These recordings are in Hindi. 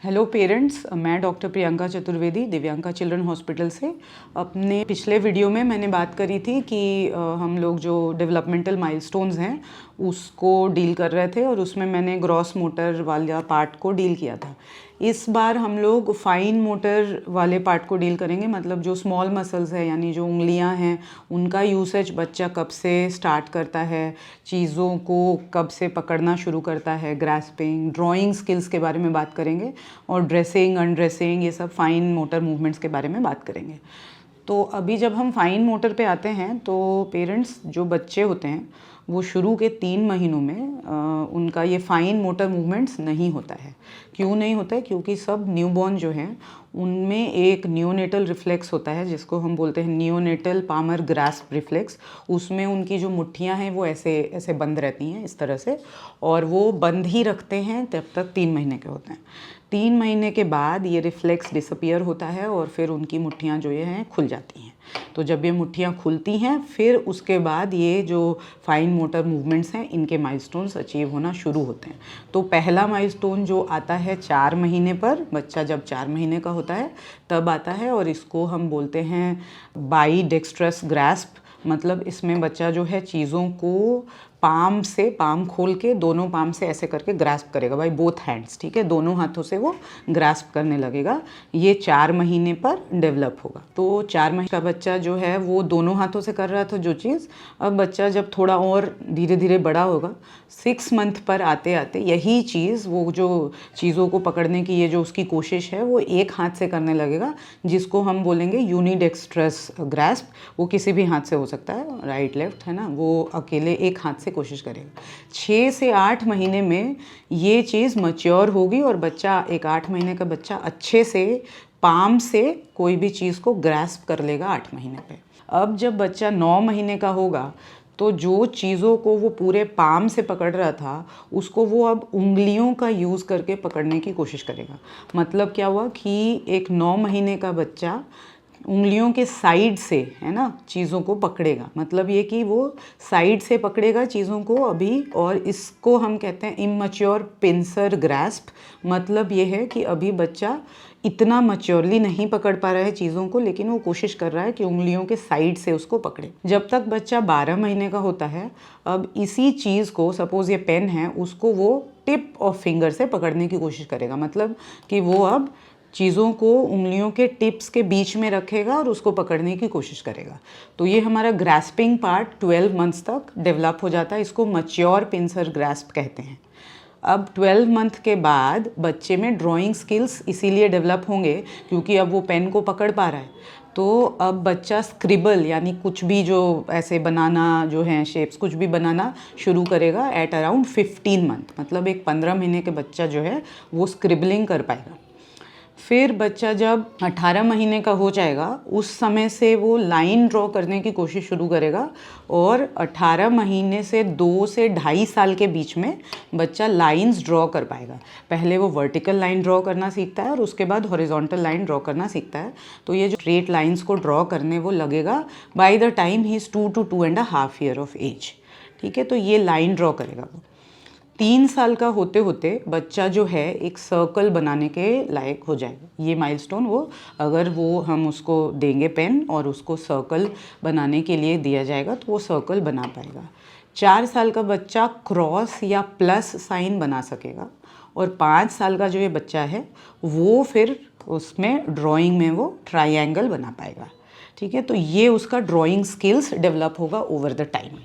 हेलो पेरेंट्स, मैं doctor Priyanka Chaturvedi Divyanka children hospital से। अपने पिछले वीडियो में मैंने बात करी थी कि हम लोग जो डेवलपमेंटल माइलस्टोन्स हैं उसको डील कर रहे थे और उसमें मैंने ग्रॉस मोटर वाला पार्ट को डील किया था। इस बार हम लोग फाइन मोटर वाले पार्ट को डील करेंगे, मतलब जो स्मॉल मसल्स है यानी जो उंगलियां हैं उनका यूसेज बच्चा कब से स्टार्ट करता है, चीज़ों को कब से पकड़ना शुरू करता है, ग्रास्पिंग, ड्राइंग स्किल्स के बारे में बात करेंगे और ड्रेसिंग, अनड्रेसिंग, ये सब फाइन मोटर मूवमेंट्स के बारे में बात करेंगे। तो अभी जब हम फाइन मोटर पे आते हैं तो पेरेंट्स जो बच्चे होते हैं वो शुरू के 3 महीनों में उनका ये फाइन मोटर मूवमेंट्स नहीं होता है। क्यों नहीं होता है? क्योंकि सब न्यूबॉर्न जो हैं उनमें एक नियोनेटल रिफ्लेक्स होता है जिसको हम बोलते हैं नियोनेटल पामर ग्रास्प रिफ्लेक्स। उसमें उनकी जो मुट्ठियां हैं वो ऐसे ऐसे बंद रहती हैं इस तरह से, और वो बंद ही रखते हैं तब तक 3 महीने के होते हैं। 3 महीने के बाद ये रिफ्लेक्स डिसअपियर होता है और फिर उनकी मुट्ठियाँ जो ये हैं खुल जाती हैं। तो जब ये मुट्ठियाँ खुलती हैं फिर उसके बाद ये जो फाइन मोटर मूवमेंट्स हैं इनके माइलस्टोन्स अचीव होना शुरू होते हैं। तो पहला माइलस्टोन जो आता है 4 महीने पर, बच्चा जब 4 महीने का होता है तब आता है, और इसको हम बोलते हैं बाई डेक्स्ट्रस ग्रास्प। मतलब इसमें बच्चा जो है चीज़ों को पाम खोल के दोनों पाम से ऐसे करके ग्रास्प करेगा बाई बोथ हैंड्स, ठीक है, दोनों हाथों से वो ग्रास्प करने लगेगा। ये 4 महीने पर डेवलप होगा। तो 4 महीने का बच्चा जो है वो दोनों हाथों से कर रहा था जो चीज़, अब बच्चा जब थोड़ा और धीरे धीरे बड़ा होगा 6 मंथ पर आते आते यही चीज़, वो जो चीज़ों को पकड़ने की ये जो उसकी कोशिश है वो एक हाथ से करने लगेगा, जिसको हम बोलेंगे यूनिडेक्स्ट्रस ग्रास्प। वो किसी भी हाथ से हो सकता है, राइट लेफ्ट, है ना, वो अकेले एक हाथ से कोशिश करेगा। 6 से 8 महीने में ये चीज़ मैच्योर होगी और बच्चा, एक 8 महीने का बच्चा अच्छे से पाम से कोई भी चीज़ को ग्रास्प कर लेगा 8 महीने पे। अब जब बच्चा 9 महीने का होगा तो जो चीज़ों को वो पूरे पाम से पकड़ रहा था उसको वो अब उंगलियों का यूज़ करके पकड़ने की कोशिश करेगा। मतलब क्या हुआ कि एक 9 महीने का बच्चा उंगलियों के साइड से, है ना, चीज़ों को पकड़ेगा। मतलब ये कि वो साइड से पकड़ेगा चीज़ों को अभी, और इसको हम कहते हैं इमैच्योर पिंसर ग्रास्प। मतलब ये है कि अभी बच्चा इतना मैच्योरली नहीं पकड़ पा रहा है चीज़ों को, लेकिन वो कोशिश कर रहा है कि उंगलियों के साइड से उसको पकड़े। जब तक बच्चा 12 महीने का होता है, अब इसी चीज़ को, सपोज़ ये पेन है, उसको वो टिप ऑफ फिंगर से पकड़ने की कोशिश करेगा। मतलब कि वो अब चीज़ों को उंगलियों के टिप्स के बीच में रखेगा और उसको पकड़ने की कोशिश करेगा। तो ये हमारा ग्रास्पिंग पार्ट 12 मंथ्स तक डेवलप हो जाता है। इसको मैच्योर पिंसर ग्रास्प कहते हैं। अब 12 मंथ के बाद बच्चे में ड्राइंग स्किल्स इसीलिए डेवलप होंगे क्योंकि अब वो पेन को पकड़ पा रहा है। तो अब बच्चा स्क्रिबल यानी कुछ भी जो ऐसे बनाना जो है शेप्स, कुछ भी बनाना शुरू करेगा एट अराउंड 15 मंथ। मतलब एक 15 महीने के बच्चा जो है वो स्क्रिबलिंग कर पाएगा। फिर बच्चा जब 18 महीने का हो जाएगा उस समय से वो लाइन ड्रॉ करने की कोशिश शुरू करेगा, और 18 महीने से 2 से 2.5 साल के बीच में बच्चा लाइंस ड्रॉ कर पाएगा। पहले वो वर्टिकल लाइन ड्रॉ करना सीखता है और उसके बाद हॉरिजॉन्टल लाइन ड्रॉ करना सीखता है। तो ये जो स्ट्रेट लाइंस को ड्रॉ करने वो लगेगा by the time he is 2 to 2.5 year of age, ठीक है। तो ये लाइन ड्रॉ करेगा वो। 3 साल का होते होते बच्चा जो है एक सर्कल बनाने के लायक हो जाएगा। ये माइलस्टोन वो, अगर वो हम उसको देंगे पेन और उसको सर्कल बनाने के लिए दिया जाएगा तो वो सर्कल बना पाएगा। 4 साल का बच्चा क्रॉस या प्लस साइन बना सकेगा, और 5 साल का जो ये बच्चा है वो फिर उसमें ड्राइंग में वो ट्रायंगल बना पाएगा, ठीक है। तो ये उसका ड्राइंग स्किल्स डेवलप होगा ओवर द टाइम।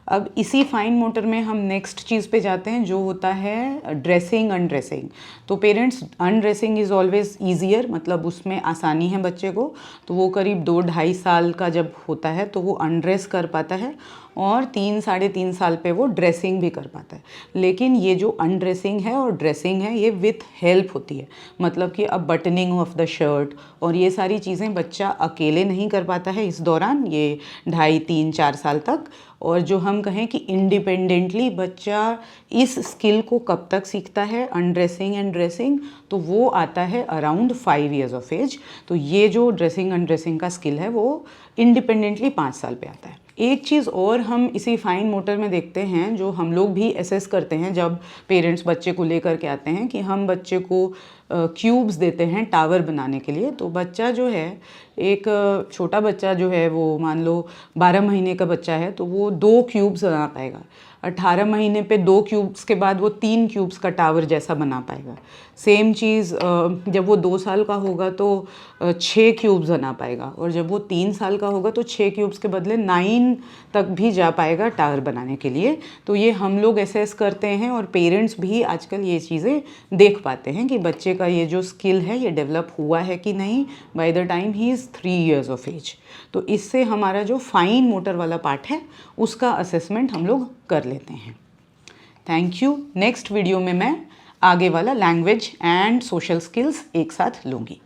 अब इसी फाइन मोटर में हम नेक्स्ट चीज़ पे जाते हैं जो होता है ड्रेसिंग, अनड्रेसिंग। तो parents, undressing is always easier, मतलब उसमें आसानी है बच्चे को। तो वो करीब 2-2.5 साल का जब होता है तो वो अनड्रेस कर पाता है, और 3-3.5 साल पे वो ड्रेसिंग भी कर पाता है। लेकिन ये जो अनड्रेसिंग है और ड्रेसिंग है ये विथ हेल्प होती है। मतलब कि अब बटनिंग ऑफ द शर्ट और ये सारी चीज़ें बच्चा अकेले नहीं कर पाता है इस दौरान, ये 2.5-3-4 साल तक। और जो हम कहें कि इंडिपेंडेंटली बच्चा इस स्किल को कब तक सीखता है, अनड्रेसिंग एंड ड्रेसिंग, तो वो आता है अराउंड 5 ईयर्स ऑफ एज। तो ये जो ड्रेसिंग अनड्रेसिंग का स्किल है वो इंडिपेंडेंटली 5 साल पे आता है। एक चीज़ और हम इसी फाइन मोटर में देखते हैं, जो हम लोग भी असेस करते हैं जब पेरेंट्स बच्चे को लेकर के आते हैं, कि हम बच्चे को क्यूब्स देते हैं टावर बनाने के लिए। तो बच्चा जो है, एक छोटा बच्चा जो है, वो मान लो 12 महीने का बच्चा है, तो वो 2 क्यूब्स बना पाएगा। 18 महीने पे 2 क्यूब्स के बाद वो 3 क्यूब्स का टावर जैसा बना पाएगा। सेम चीज़ जब वो 2 साल का होगा तो 6 क्यूब्स बना पाएगा, और जब वो 3 साल का होगा तो 6 क्यूब्स के बदले 9 तक भी जा पाएगा टावर बनाने के लिए। तो ये हम लोग असेस करते हैं, और पेरेंट्स भी आजकल ये चीज़ें देख पाते हैं कि बच्चे का ये जो स्किल है ये डेवलप हुआ है कि नहीं by the time he is 3 years of age. तो इससे हमारा जो फाइन मोटर वाला पार्ट है उसका असेसमेंट हम लोग कर लेते हैं। Thank you. नेक्स्ट वीडियो में मैं आगे वाला लैंग्वेज एंड सोशल स्किल्स एक साथ लूँगी।